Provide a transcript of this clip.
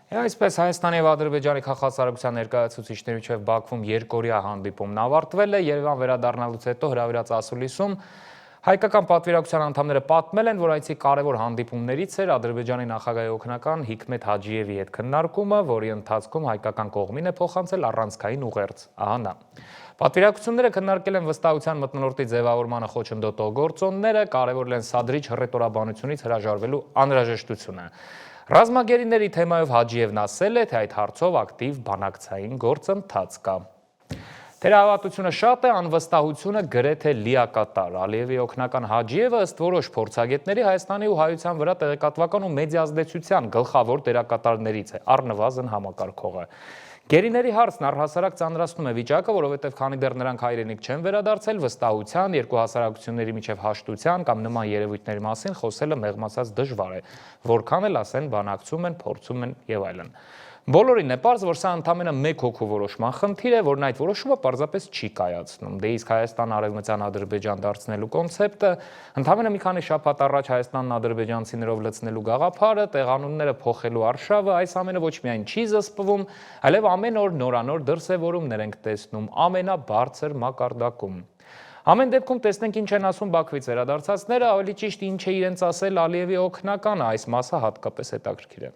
Այսպես Հայաստանի և Ադրբեջանի քաղաքացիության ներկայացուցիչների միջև Բաքվում երկօրյա հանդիպումն ավարտվել է։ Երևան վերադառնալուց հետո հրավիրած ասուլիսում հայկական պատվիրակության անդամները պատմել են, որ այցի կարևոր հանդիպումներից էր Ադրբեջանի նախագահի օգնական Հիկմեթ Հաջիևի հետ քննարկումը, որի ընթացքում հայկական կողմին է փոխանցել առանցքային ուղերձ։ Ահա նա։ Պատվիրակությունները քննարկել են վստահության մթնոլորտի ձևավորմանը խոչընդոտող գործոնները, կարևորել են սադրիչ հռետորաբանությունից հրաժարվելու անհրաժեշտությունը։ Ռազմագերիների թեմայով Հաջիևն ասել է, թե այդ հարցով ակտիվ բանակցային գործընթաց կա։ Թերահավատությունը շատ է, անվստահությունը գրեթե լիակատար։ Ալիևի օգնական Հաջիևը ըստ որոշ փորձագետների Հայաստանի ու հայության վրա տեղեկատվական ու մեդիա ազդեցության գլխավոր դերակատարներից է, առնվազն համակարգողը։ Գերիների հարցն առհասարակ ծանրացնում է վիճակը, որովհետև քանի դեռ նրանք հայրենիք չեն վերադարձել, վստահության, երկու հասարակությունների միջև հաշտության կամ նման երևույթների մասին խոսելը մեղմ ասած դժվար է, որքան էլ ասեն բանակցում են, փորձում են եւ այլն։ Բոլորին է պարզ, որ սա ընդամենը մեկ հոգու որոշման խնդիր է, որն այդ որոշումը պարզապես չի կայացնում։ Դե իսկ Հայաստան արևմտյան Ադրբեջան դարձնելու կոնցեպտը, ընդամենը մի քանի շաբաթ առաջ Հայաստանն ադրբեջանցիներով լցնելու գաղափարը, տեղանունները փոխելու արշավը, այս ամենը ոչ միայն չի զսպվում, այլև ամեն օր նորանոր դրսևորումներ ենք տեսնում ամենաբարձր մակարդակում։ Ամեն դեպքում տեսնենք ինչ են ասում Բաքվից վերադարձածները, ավելի ճիշտ ինչ է իրենց ասել Ալիևի օգնականը, այս մասը հատկապես հետաքրքիր է։